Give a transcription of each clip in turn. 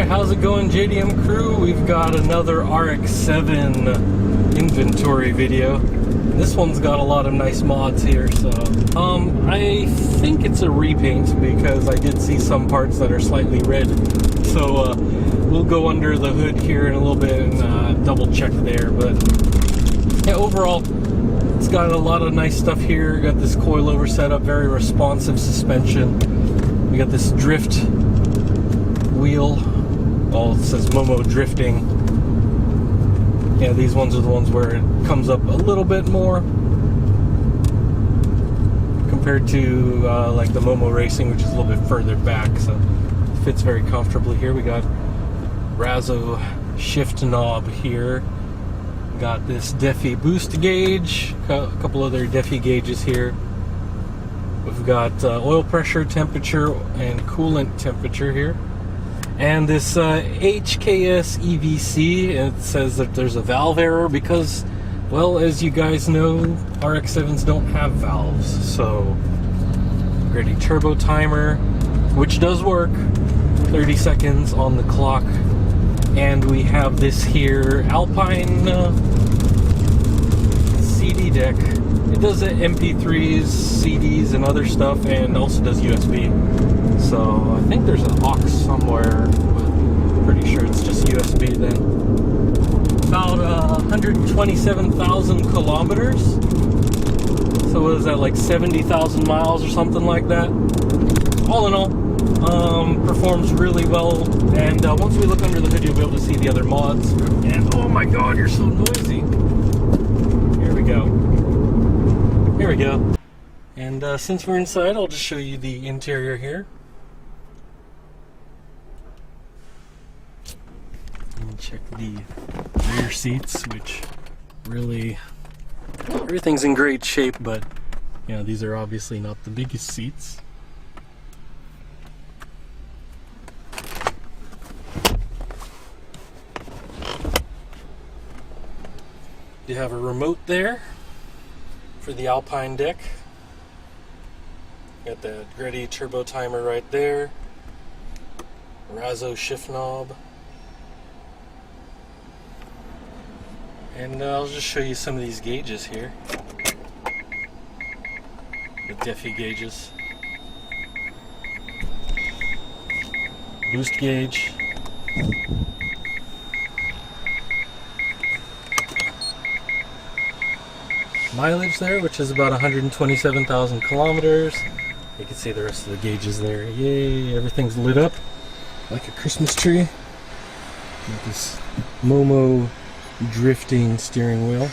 how's it going, JDM crew? We've got another RX7 inventory video. This one's got a lot of nice mods here, so I think it's a repaint because I did see some parts that are slightly red. So we'll go under the hood here in a little bit and double check there. But yeah, overall, it's got a lot of nice stuff here. Got this coilover setup, very responsive suspension. We got this drift wheel. Well, it says Momo drifting. Yeah, these ones are the ones where it comes up a little bit more compared to like the Momo Racing, which is a little bit further back, so it fits very comfortably here. We got Razzo shift knob here. Got this Defi boost gauge, a couple other Defi gauges here. We've got oil pressure, temperature, and coolant temperature here. And this HKS EVC, it says that there's a valve error because, well, as you guys know, RX7s don't have valves. So, ready turbo timer, which does work, 30 seconds on the clock. And we have this here Alpine CD deck. It does MP3s, CDs, and other stuff, and also does USB. So I think there's an aux somewhere, but pretty sure it's just USB then. About 127,000 kilometers. So what is that, like 70,000 miles or something like that? All in all, performs really well. And once we look under the hood, you'll be able to see the other mods. And oh my god, you're so noisy. Here we go. Here we go. And since we're inside, I'll just show you the interior here. And check the rear seats, which really, well, everything's in great shape, but you know, these are obviously not the biggest seats. You have a remote there for the Alpine deck. Got the Ready turbo timer right there. Razzo shift knob. And I'll just show you some of these gauges here. The Defi gauges. Boost gauge. Mileage there, which is about 127,000 kilometers. You can see the rest of the gauges there. Yay, everything's lit up like a Christmas tree. Got this Momo drifting steering wheel.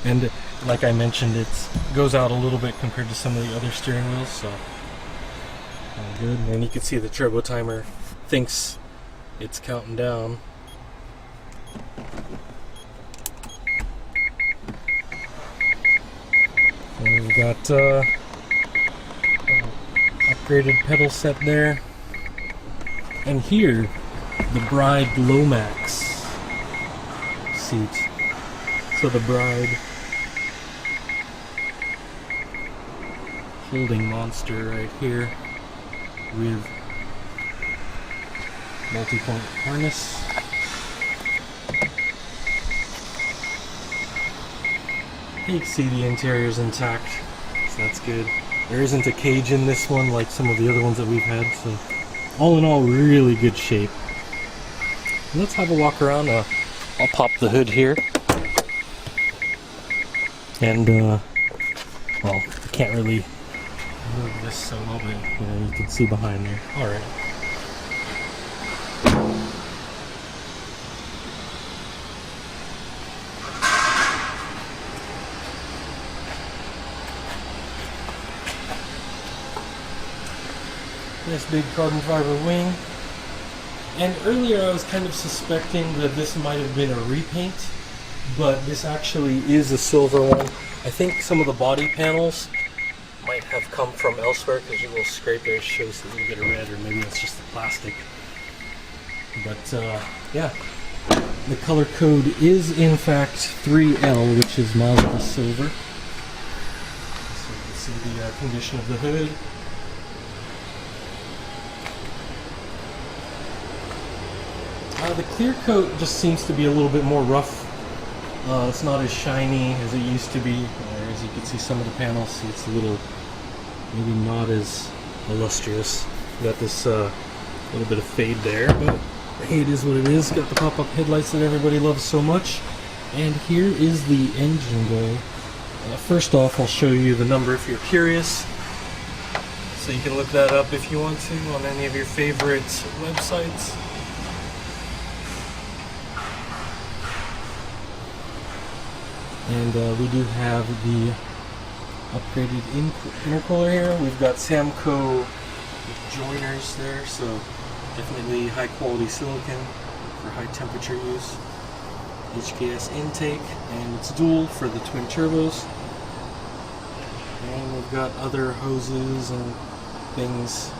And like I mentioned, it goes out a little bit compared to some of the other steering wheels, so all good. And you can see the turbo timer thinks it's counting down. And we've got upgraded pedal set there. And here, the Bride Lomax seat. So the Bride holding monster right here with multi-point harness. You can see the interior's intact, so that's good. There isn't a cage in this one like some of the other ones that we've had, so all in all, really good shape. And let's have a walk around. I'll pop the hood here. And, well, I can't really move this so well, but you know, you can see behind there. Alright. This big carbon fiber wing. And earlier I was kind of suspecting that this might have been a repaint, but this actually is a silver one. I think some of the body panels might have come from elsewhere because your little scrape there shows a little bit of red, or maybe it's just the plastic. But yeah, the color code is in fact 3L, which is Mazda silver. So you can see the condition of the hood. The clear coat just seems to be a little bit more rough. It's not as shiny as it used to be. As you can see, some of the panels, it's a little, maybe not as illustrious. Got this little bit of fade there, but hey, it is what it is. Got the pop-up headlights that everybody loves so much. And here is the engine bay. First off, I'll show you the number if you're curious. So you can look that up if you want to on any of your favorite websites. And we do have the upgraded intercooler here. We've got Samco joiners there, so definitely high quality silicon for high temperature use. HKS intake, and it's dual for the twin turbos. And we've got other hoses and things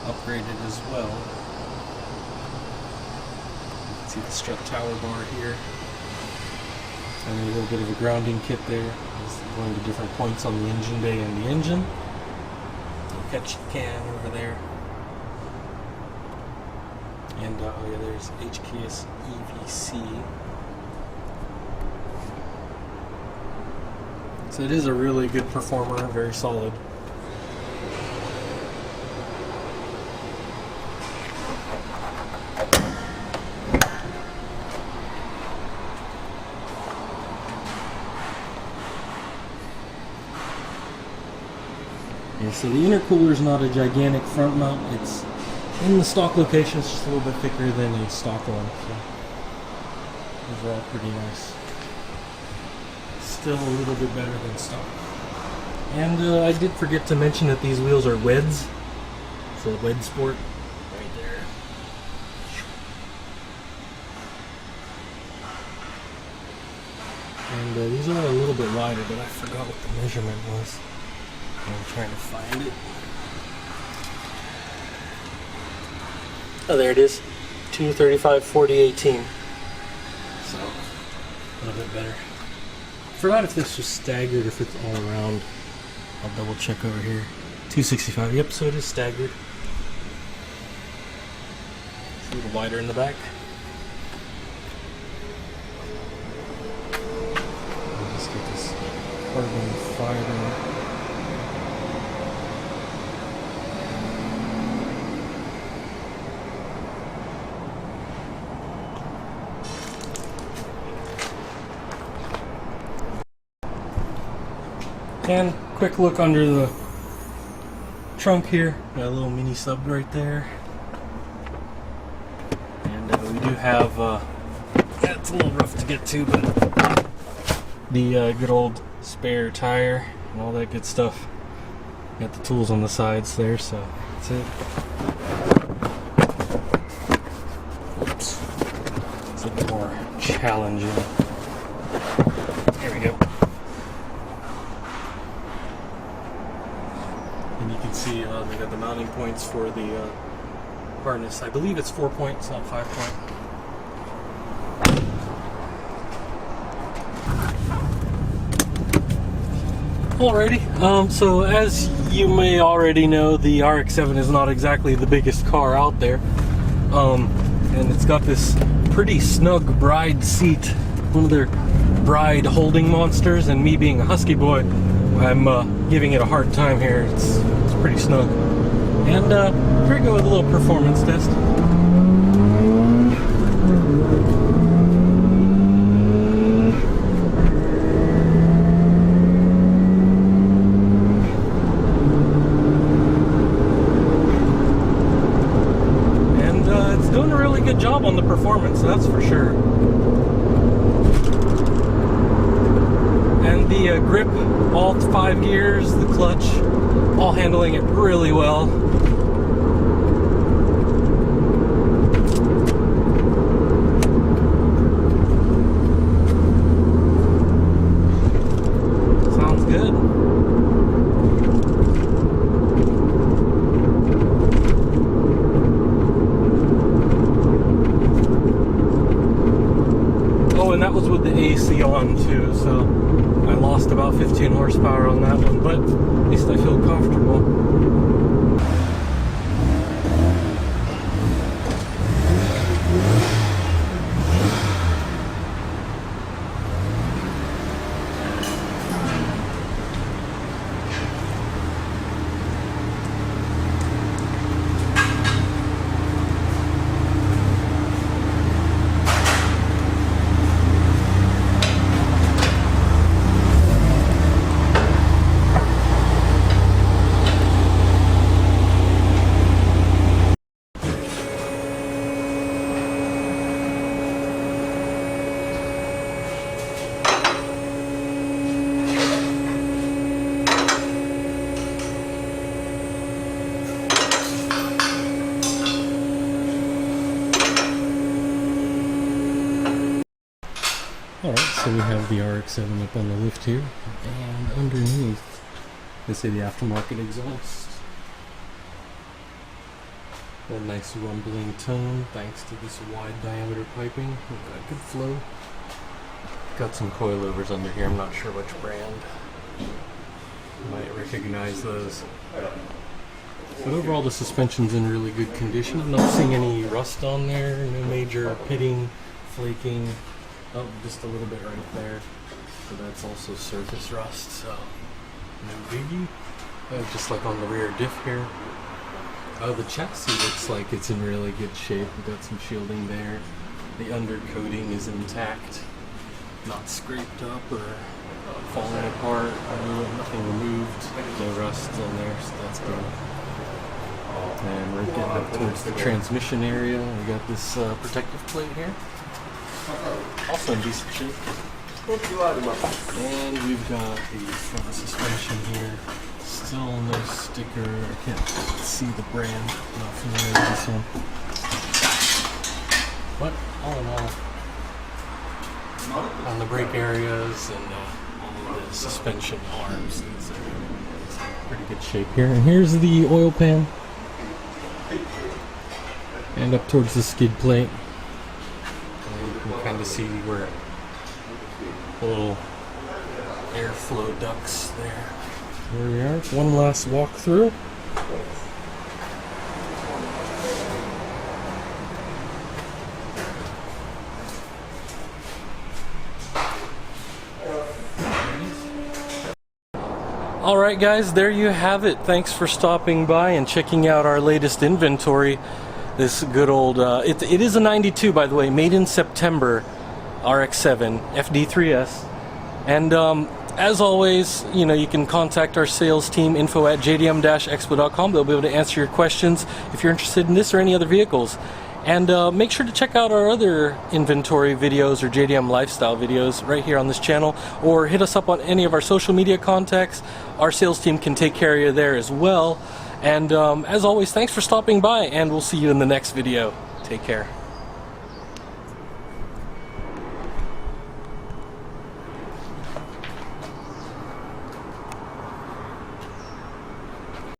upgraded as well. You can see the strut tower bar here. And a little bit of a grounding kit there. It's going to different points on the engine bay and the engine. Catch can over there. And oh yeah, there's HKS EVC. So it is a really good performer, very solid. Yeah, so the intercooler is not a gigantic front mount. It's in the stock location. It's just a little bit thicker than a stock one. So overall, pretty nice. Still a little bit better than stock. And I did forget to mention that these wheels are WEDs. It's a WED Sport right there. And these are a little bit wider, but I forgot what the measurement was. I'm trying to find it. Oh, there it is. 235/40/18. So a little bit better. Forgot if this was staggered or if it's all around. I'll double check over here. 265. Yep, so it is staggered. It's a little wider in the back. I'll just get this carbon fiber. And quick look under the trunk here. Got a little mini sub right there. And we do have, it's a little rough to get to, but the good old spare tire and all that good stuff. Got the tools on the sides there, so that's it. Oops. It's a bit more challenging. There we go. And you can see they got the mounting points for the harness. I believe it's 4 point, it's not 5 point. Alrighty, so as you may already know, the RX7 is not exactly the biggest car out there. And it's got this pretty snug bride seat, one of their bride holding monsters, and me being a husky boy, I'm giving it a hard time here. It's pretty snug. And here we go with a little performance test. And it's doing a really good job on the performance, that's for sure. And the grip, all 5 gears, the clutch, all handling it really well. Sounds good. Oh, and that was with the AC on too, so I lost about 15 horsepower on that one, but at least I feel comfortable. the RX7 up on the lift here, and underneath, you see the aftermarket exhaust. A nice rumbling tone thanks to this wide diameter piping. We've got good flow. Got some coilovers under here, I'm not sure which brand. You might recognize those. But overall the suspension's in really good condition. I'm not seeing any rust on there, no major pitting, flaking. Oh, just a little bit right there. So that's also surface rust, so no biggie. Just like on the rear diff here. The chassis looks like it's in really good shape. We've got some shielding there. The undercoating is intact, not scraped up or falling apart. Nothing removed. No rust on there, so that's good. And we're getting up towards the transmission area. We got this protective plate here, also in decent shape. And we've got the front suspension here. Still no sticker. I can't see the brand. I'm not familiar with this one. But all in all, on the brake areas and all of the suspension arms, it's in pretty good shape here. And here's the oil pan. And up towards the skid plate. And you can kind of see where little airflow ducts there. Here we are, one last walk through. Alright guys, there you have it. Thanks for stopping by and checking out our latest inventory. This good old, it is a 92 by the way, made in September, RX7, FD3S. And as always, you know, you can contact our sales team, info@jdm-expo.com. They'll be able to answer your questions if you're interested in this or any other vehicles. And make sure to check out our other inventory videos or JDM lifestyle videos right here on this channel, or hit us up on any of our social media contacts. Our sales team can take care of you there as well. And as always, thanks for stopping by, and we'll see you in the next video. Take care.